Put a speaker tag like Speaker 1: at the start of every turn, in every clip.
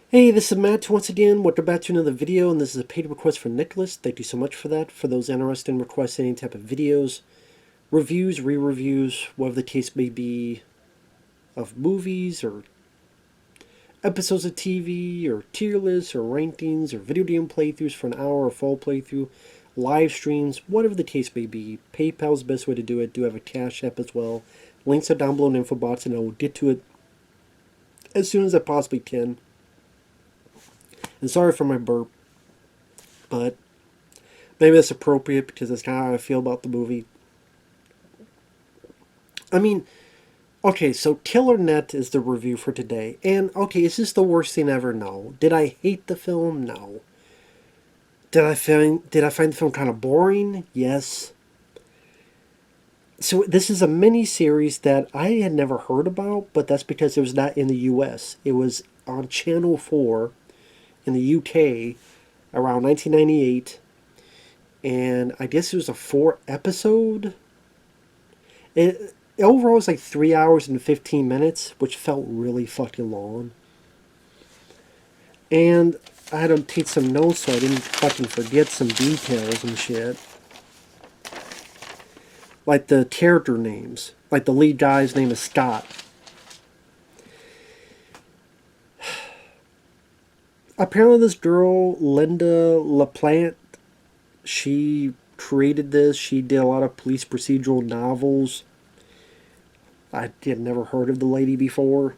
Speaker 1: Hey, this is Matt once again. Welcome back to another video, and this is a paid request from Nicholas. Thank you so much for that. For those interested in requesting any type of videos, reviews, re-reviews, whatever the case may be, of movies or episodes of TV or tier lists or rankings or video game playthroughs for an hour or full playthrough, live streams, whatever the case may be, PayPal's the best way to do it. Do have a Cash App as well. Links are down below in the info box, and I will get to it as soon as I possibly can. And sorry for my burp, but maybe that's appropriate because that's kind of how I feel about the movie. I mean, okay, so Killer Net is the review for today. And, okay, is this the worst thing ever? No. Did I hate the film? No. Did I find the film kind of boring? Yes. So this is a mini series that I had never heard about, but that's because it was not in the US. It was on Channel 4 in the UK around 1998. And I guess it was a 4 episode. Overall, it was like 3 hours and 15 minutes, which felt really fucking long. And I had to take some notes so I didn't fucking forget some details and shit. Like the character names. Like the lead guy's name is Scott. Apparently this girl, Lynda La Plante, she created this. She did a lot of police procedural novels. I had never heard of the lady before.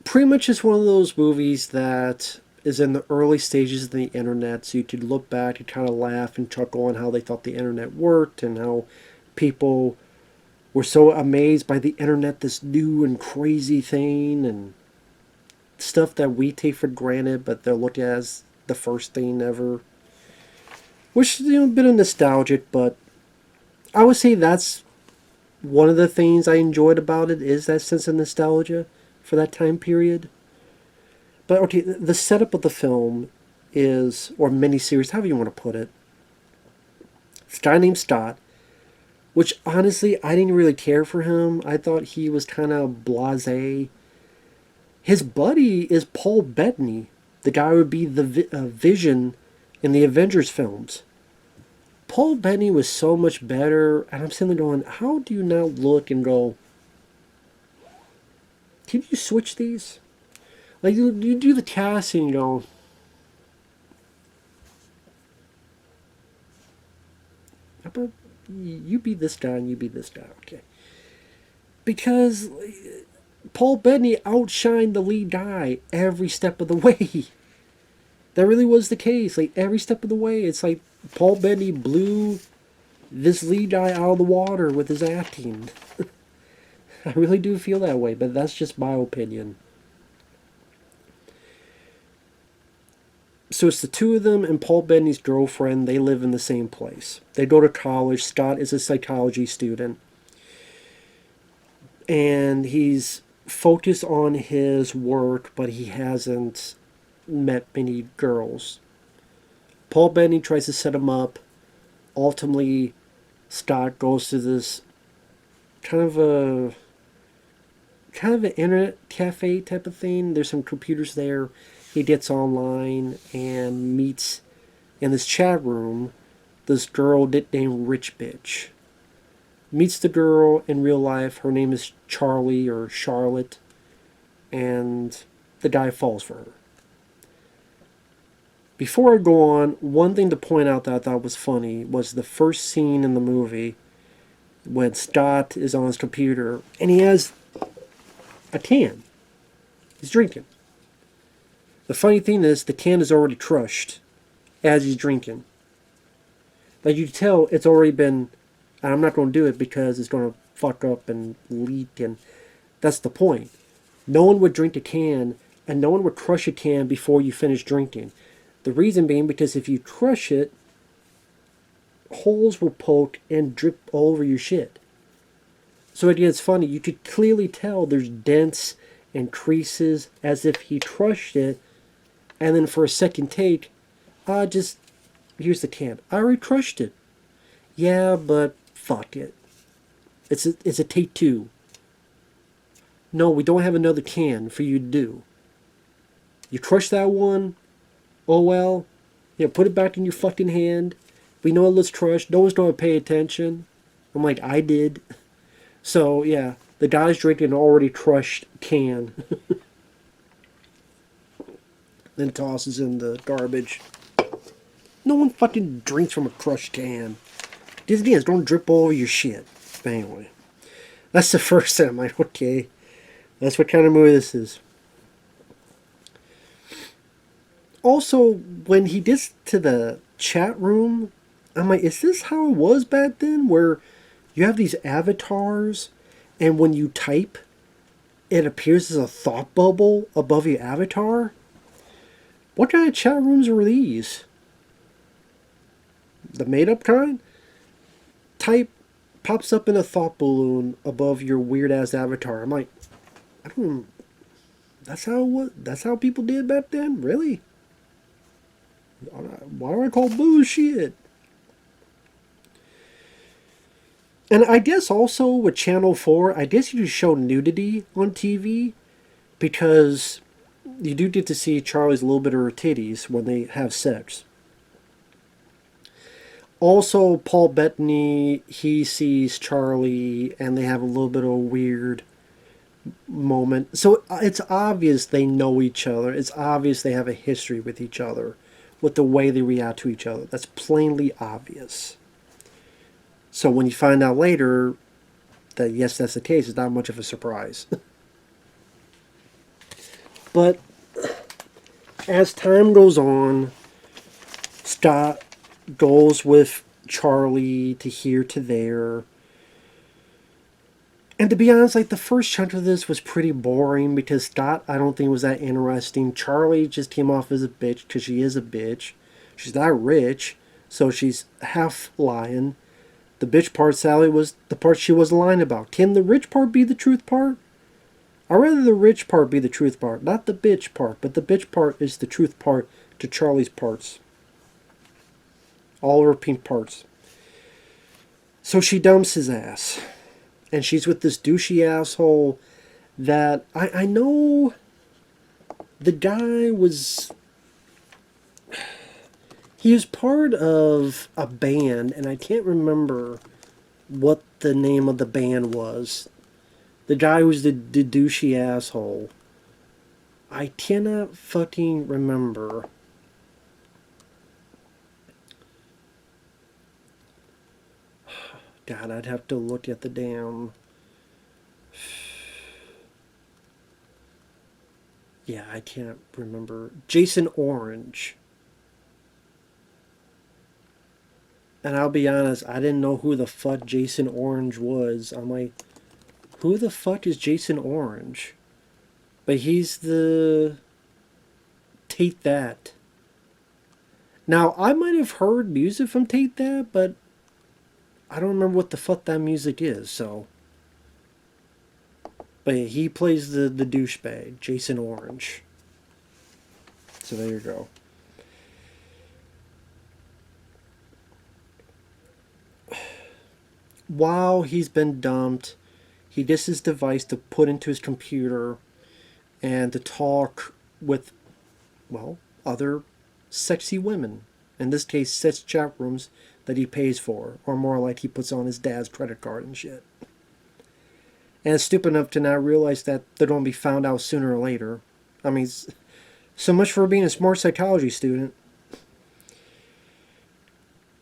Speaker 1: Pretty much it's one of those movies that is in the early stages of the internet, so you could look back and kind of laugh and chuckle on how they thought the internet worked and how people were so amazed by the internet, this new and crazy thing, and stuff that we take for granted, but they're looked at as the first thing ever. Which is, a bit of nostalgic, but I would say that's one of the things I enjoyed about it is that sense of nostalgia for that time period. But okay, the setup of the film is, or miniseries, however you want to put it. This guy named Scott, which honestly I didn't really care for him. I thought he was kind of blasé. His buddy is Paul Bettany, the guy who would be the Vision in the Avengers films. Paul Bettany was so much better, and I'm sitting there going, how do you now look and go, can you switch these? Like, you do the cast and you go, how about you be this guy and you be this guy, okay? Because Paul Bettany outshined the lead guy every step of the way. That really was the case. Like, every step of the way, it's like Paul Bettany blew this lead guy out of the water with his acting. I really do feel that way, but that's just my opinion. So it's the two of them and Paul Bettany's girlfriend. They live in the same place. They go to college. Scott is a psychology student. And he's focused on his work, but he hasn't met many girls. Paul Bettany tries to set him up. Ultimately, Scott goes to this kind of an internet cafe type of thing. There's some computers there. He gets online and meets in this chat room this girl named Rich Bitch. Meets the girl in real life. Her name is Charlie or Charlotte, and the guy falls for her. Before I go on, one thing to point out that I thought was funny was the first scene in the movie when Scott is on his computer and he has a can. He's drinking. The funny thing is, the can is already crushed as he's drinking. Like, you can tell it's already been, and I'm not going to do it because it's going to fuck up and leak, and that's the point. No one would drink a can, and no one would crush a can before you finish drinking. The reason being because if you crush it, holes will poke and drip all over your shit. So again, it's funny. You could clearly tell there's dents and creases as if he crushed it. And then for a second take, here's the can. I already crushed it. Yeah, but fuck it. It's a take two. No, we don't have another can for you to do. You crush that one, oh well. Yeah, put it back in your fucking hand. We know it looks crushed. No one's gonna pay attention. I'm like, I did. So yeah, the guy's drinking an already crushed can, then tosses in the garbage. No one fucking drinks from a crushed can. These cans don't drip all over your shit. But anyway, that's the first time I'm like, okay, that's what kind of movie this is. Also, when he gets to the chat room, I'm like, is this how it was back then? Where you have these avatars, and when you type, it appears as a thought bubble above your avatar? What kind of chat rooms were these? The made up kind? Type pops up in a thought balloon above your weird ass avatar. I'm like, I don't. That's how what? That's how people did back then. Really? Why do I call bullshit? And I guess also with Channel 4, I guess you just show nudity on TV because you do get to see Charlie's little bit of her titties when they have sex. Also, Paul Bettany, he sees Charlie and they have a little bit of a weird moment. So it's obvious they know each other. It's obvious they have a history with each other, with the way they react to each other. That's plainly obvious. So when you find out later that yes, that's the case, it's not much of a surprise. But as time goes on, Scott goes with Charlie to here to there. And to be honest, like the first chunk of this was pretty boring because Scott, I don't think was that interesting. Charlie just came off as a bitch because she is a bitch. She's not rich, so she's half lying. The bitch part, Sally, was the part she was lying about. Can the rich part be the truth part? I'd rather the rich part be the truth part, not the bitch part, but the bitch part is the truth part to Charlie's parts. All her pink parts. So she dumps his ass. And she's with this douchey asshole that I know the guy was... He was part of a band, and I can't remember what the name of the band was. The guy who's the douchey asshole. I cannot fucking remember. God, I'd have to look at the damn... Yeah, I can't remember. Jason Orange. And I'll be honest, I didn't know who the fuck Jason Orange was. I'm like, who the fuck is Jason Orange? But he's the... Take That. Now, I might have heard music from Take That, but I don't remember what the fuck that music is, so... But yeah, he plays the douchebag, Jason Orange. So there you go. While he's been dumped, he gets his device to put into his computer and to talk with, well, other sexy women. In this case, sex chat rooms that he pays for, or more like he puts on his dad's credit card and shit. And it's stupid enough to not realize that they're going to be found out sooner or later. I mean, so much for being a smart psychology student.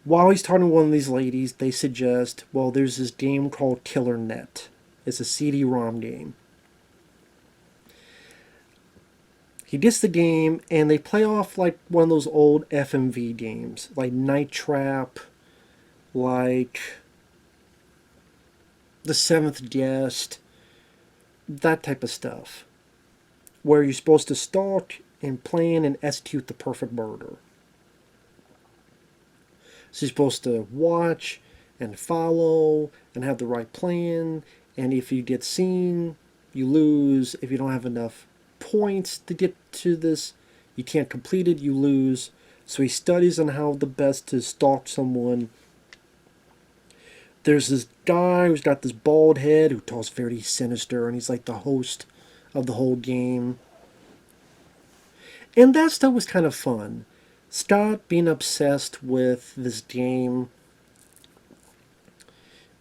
Speaker 1: While he's talking to one of these ladies, they suggest, well, there's this game called Killer Net. It's a CD-ROM game. He gets the game, and they play off like one of those old FMV games, like Night Trap, like The Seventh Guest, that type of stuff, where you're supposed to stalk and plan and execute the perfect murder. So you're supposed to watch and follow and have the right plan, and if you get seen, you lose. If you don't have enough points to get to this, you can't complete it, you lose. So he studies on how the best to stalk someone there's this guy who's got this bald head who talks very sinister, and he's like the host of the whole game. And that stuff was kind of fun. Scott being obsessed with this game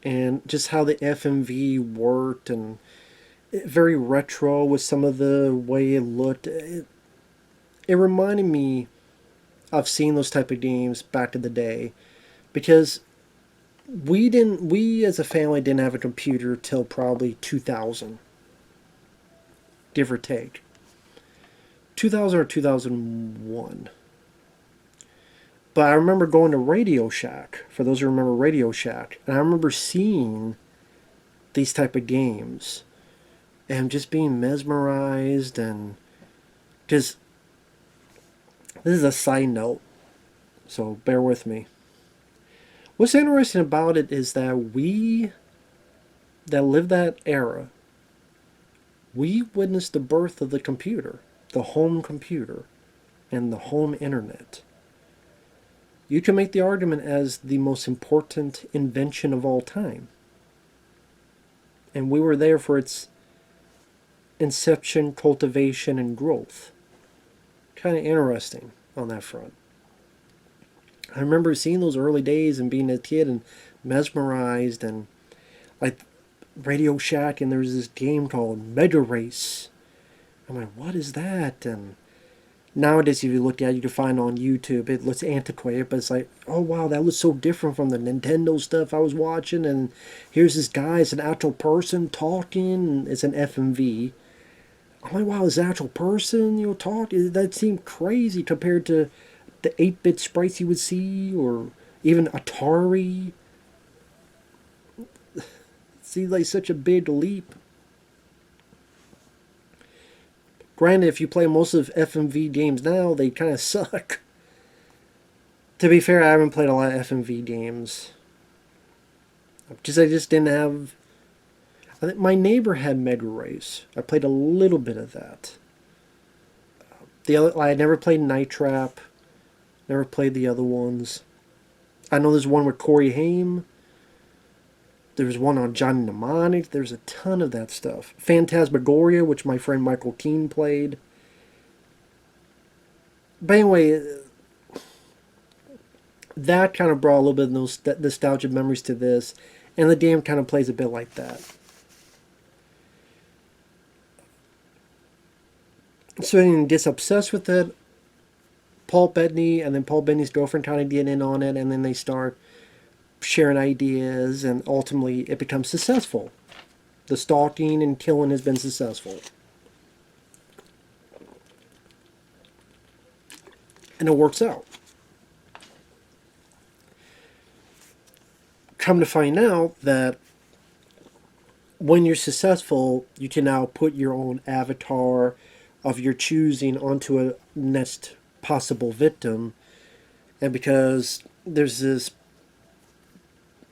Speaker 1: and just how the FMV worked, and very retro with some of the way it looked. It reminded me of seeing those type of games back in the day, because we as a family didn't have a computer till probably 2000, give or take. 2000 or 2001. But I remember going to Radio Shack, for those who remember Radio Shack, and I remember seeing these type of games and just being mesmerized. And just, this is a side note, so bear with me. What's interesting about it is that we that lived that era, we witnessed the birth of the computer, the home computer, and the home internet. You can make the argument as the most important invention of all time. And we were there for its inception, cultivation, and growth. Kind of interesting on that front. I remember seeing those early days and being a kid and mesmerized, and like Radio Shack, and there's this game called Mega Race. I'm like, what is that? And nowadays, if you look at it, you can find on YouTube, it looks antiquated, but it's like, oh wow, that was so different from the Nintendo stuff I was watching. And here's this guy, it's an actual person talking, it's an FMV. I'm like, wow, is an actual person, talking? That seemed crazy compared to the 8-bit sprites you would see, or even Atari. It seems like such a big leap. Granted, if you play most of FMV games now, they kind of suck. To be fair, I haven't played a lot of FMV games. I just didn't have. I think my neighbor had Mega Race. I played a little bit of that. I never played Night Trap. Never played the other ones. I know there's one with Corey Haim. There's one on Johnny Mnemonic. There's a ton of that stuff. Phantasmagoria, which my friend Michael Keane played. But anyway, that kind of brought a little bit of those nostalgic memories to this. And the game kind of plays a bit like that. So he gets obsessed with it. Paul Bettany and then Paul Bettany's girlfriend kind of get in on it, and then they start sharing ideas, and ultimately it becomes successful. The stalking and killing has been successful. And it works out. Come to find out that when you're successful, you can now put your own avatar of your choosing onto a next possible victim. And because there's this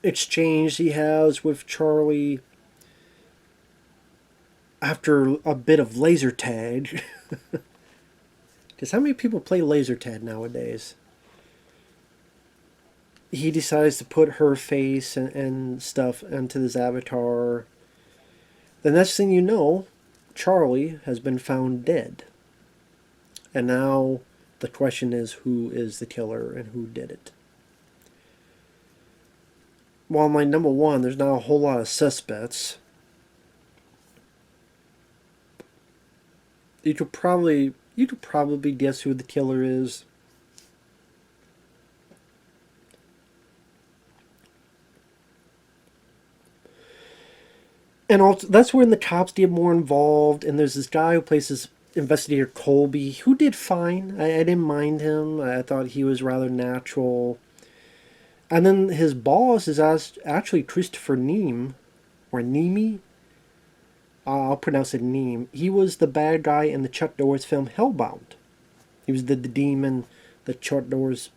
Speaker 1: exchange he has with Charlie after a bit of laser tag. Because how many people play laser tag nowadays? He decides to put her face and stuff into this avatar. The next thing you know, Charlie has been found dead. And now the question is, who is the killer and who did it? Well, my number one, there's not a whole lot of suspects. You could probably guess who the killer is. And also, that's when the cops get more involved. And there's this guy who plays this investigator Colby, who did fine. I didn't mind him. I thought he was rather natural. And then his boss is actually Christopher Neame, or Neame. I'll pronounce it Neame. He was the bad guy in the Chuck Norris film Hellbound. He was the demon that Chuck Norris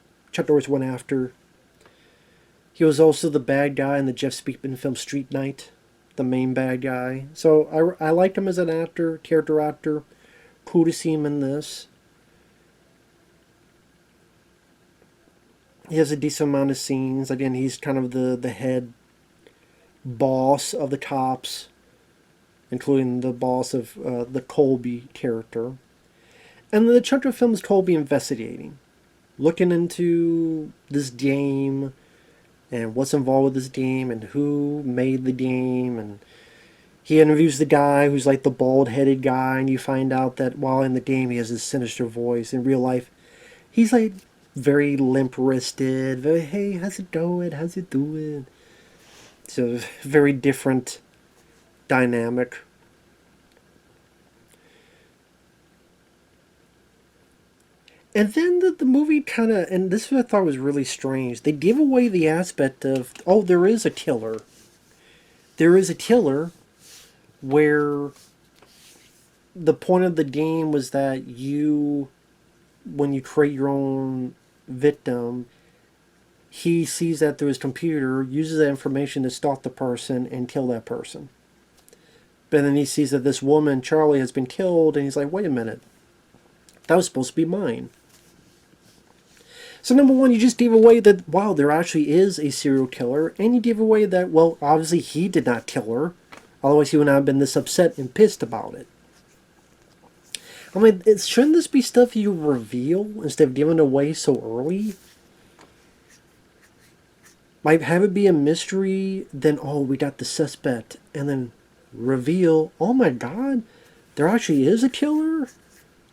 Speaker 1: went after. He was also the bad guy in the Jeff Speakman film Street Night, the main bad guy. So I liked him as an actor, character actor. Cool to see him in this. He has a decent amount of scenes. Again, he's kind of the head boss of the cops, including the boss of the Colby character. And the chunk of film is Colby investigating, looking into this game and what's involved with this game and who made the game. And he interviews the guy who's like the bald-headed guy, and you find out that while in the game he has this sinister voice. In real life, he's like very limp-wristed, very, hey, how's it going? How's it doing? So very different dynamic. And then the movie kind of, and this I thought was really strange, they give away the aspect of, oh, there is a killer. There is a killer where the point of the game was that you, when you create your own victim, he sees that through his computer, uses that information to stalk the person and kill that person. But then he sees that this woman, Charlie, has been killed, and he's like, wait a minute, that was supposed to be mine. So number one, you just gave away that, wow, there actually is a serial killer, and you gave away that, well, obviously he did not kill her, otherwise he would not have been this upset and pissed about it. I mean, shouldn't this be stuff you reveal instead of giving away so early? Like, have it be a mystery, then, oh, we got the suspect, and then reveal, oh my god, there actually is a killer?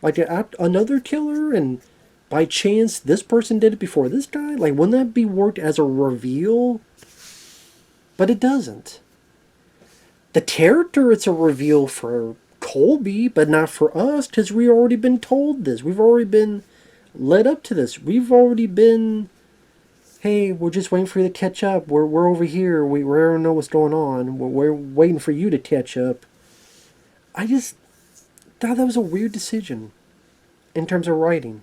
Speaker 1: Like, another killer, and by chance this person did it before this guy? Like, wouldn't that be worked as a reveal? But it doesn't. The character, it's a reveal for Colby, but not for us, because we've already been told this. We've already been led up to this. We've already been, hey, we're just waiting for you to catch up. We're over here. We don't know what's going on. We're waiting for you to catch up. I just thought that was a weird decision in terms of writing.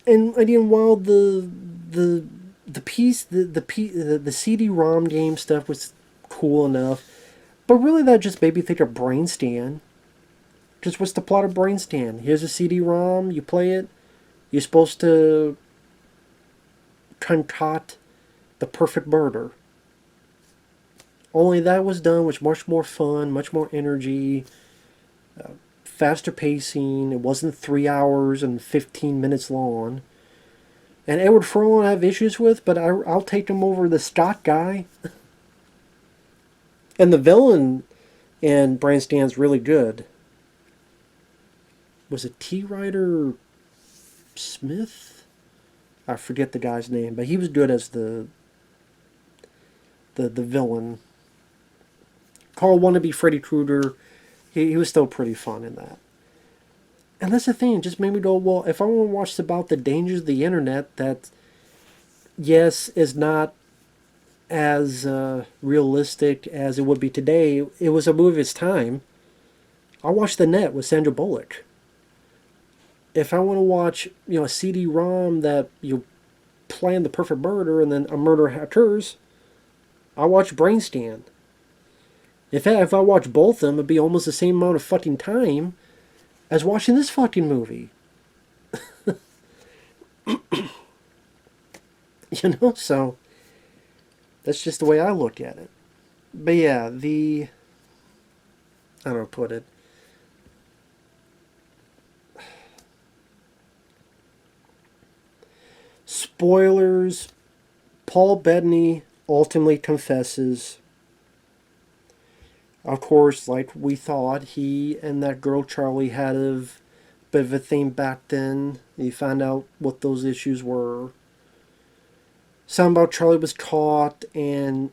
Speaker 1: And again, while the CD-ROM game stuff was cool enough, but really that just made me think of Brain Stand. Just what's the plot of Brain Stand? Here's a CD-ROM, you play it, you're supposed to concoct the perfect murder. Only that was done with much more fun, much more energy, faster pacing. It wasn't 3 hours and 15 minutes long. And Edward Furlong I have issues with, but I'll take him over the Scott guy. And the villain in Brain Stand's really good. Was it T. Ryder Smith? I forget the guy's name, but he was good as the villain. Carl wannabe Freddy Krueger, he was still pretty fun in that. And that's the thing, it just made me go, well, if I want to watch about the dangers of the internet, that, yes, is not as realistic as it would be today, it was a movie of its time. I'll watch The Net with Sandra Bullock. If I want to watch, a CD-ROM that you plan the perfect murder and then a murder occurs, I'll watch Brain Stand. In fact, if I watch both of them, it'd be almost the same amount of fucking time as watching this fucking movie. So that's just the way I look at it. But yeah, I don't know, put it. Spoilers, Paul Bettany ultimately confesses. Of course, like we thought, he and that girl Charlie had a bit of a thing back then. You found out what those issues were. Something about Charlie was caught and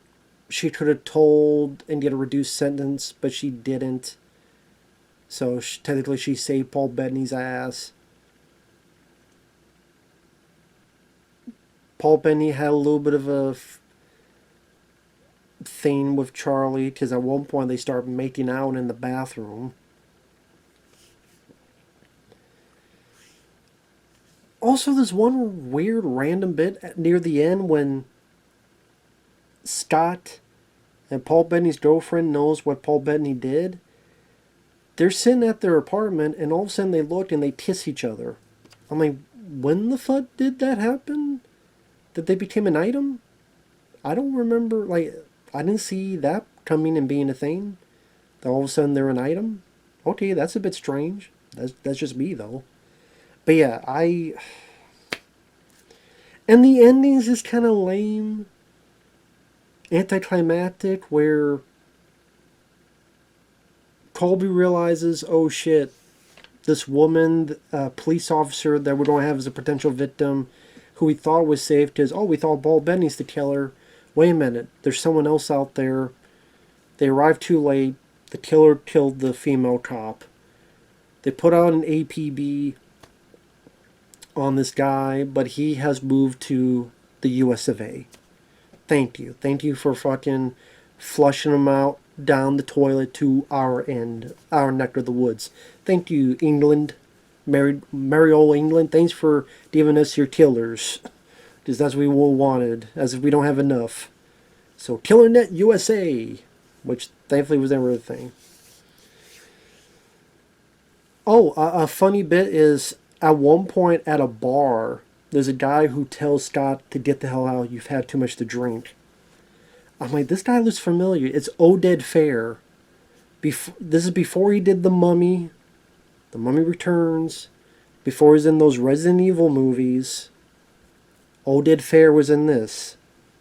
Speaker 1: she could have told and get a reduced sentence, but she didn't. So technically she saved Paul Bettany's ass. Paul Bettany had a little bit of a thing with Charlie, because at one point they start making out in the bathroom. Also, there's one weird random bit near the end when Scott and Paul Bettany's girlfriend knows what Paul Bettany did. They're sitting at their apartment and all of a sudden they look and they kiss each other. I'm like, when the fuck did that happen? That they became an item? I don't remember, like, I didn't see that coming and being a thing. That all of a sudden they're an item. Okay, that's a bit strange. That's just me though. But yeah, and the ending's just kind of lame, anticlimactic, where Colby realizes, oh shit, this woman, police officer that we're going to have as a potential victim, who we thought was safe because, oh, we thought Ball Benny's the killer. Wait a minute, there's someone else out there. They arrived too late. The killer killed the female cop. They put out an APB on this guy, but he has moved to the US of A. Thank you. Thank you for fucking flushing him out down the toilet to our end, our neck of the woods. Thank you, England. Merry old England. Thanks for giving us your killers. Because that's what we wanted, as if we don't have enough. So, KillerNet USA, which thankfully was never a thing. Oh, a funny bit is at one point at a bar, there's a guy who tells Scott to get the hell out. You've had too much to drink. I'm like, this guy looks familiar. It's Oded Fair. This is before he did The Mummy, The Mummy Returns, before he's in those Resident Evil movies. Oded Fair was in this.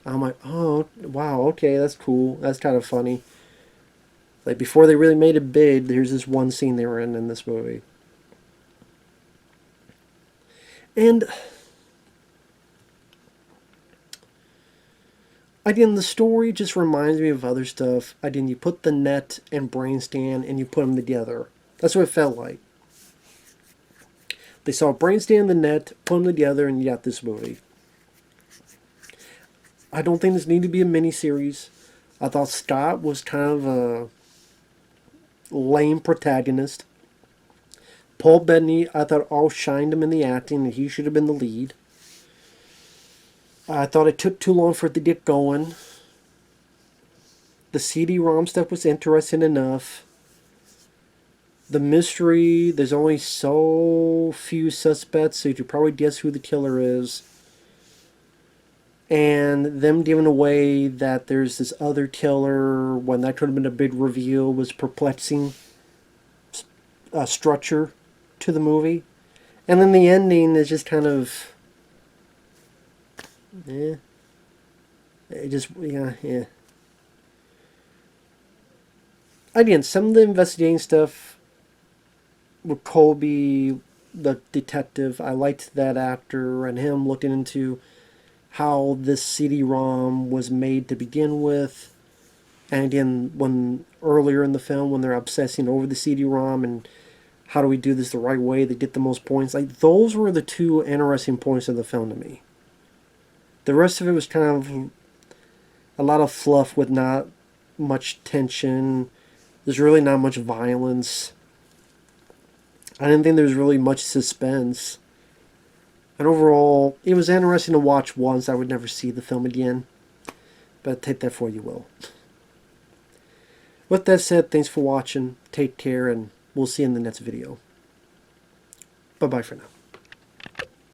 Speaker 1: I'm like, oh, wow, okay, that's cool. That's kind of funny. Like, before they really made it big, there's this one scene they were in this movie. And again, the story just reminds me of other stuff. Again, you put the net and brain stand and you put them together. That's what it felt like. They saw brain stand and the net, put them together, and you got this movie. I don't think this needed to be a miniseries. I thought Scott was kind of a lame protagonist. Paul Bettany, I thought, outshined him in the acting, and he should have been the lead. I thought it took too long for it to get going. The CD-ROM stuff was interesting enough. The mystery, there's only so few suspects, so you could probably guess who the killer is. And them giving away that there's this other killer when that could have been a big reveal was perplexing structure to the movie. And then the ending is just kind of... It just, yeah. Again, some of the investigating stuff with Colby, the detective, I liked that actor and him looking into how this CD-ROM was made to begin with. And again, when earlier in the film, when they're obsessing over the CD-ROM and how do we do this the right way to get the most points, like those were the two interesting points of the film to me. The rest of it was kind of a lot of fluff with not much tension. There's really not much violence. I didn't think there was really much suspense. And overall, it was interesting to watch once. I would never see the film again. But take that for you will. With that said, thanks for watching. Take care, and we'll see you in the next video. Bye-bye for now.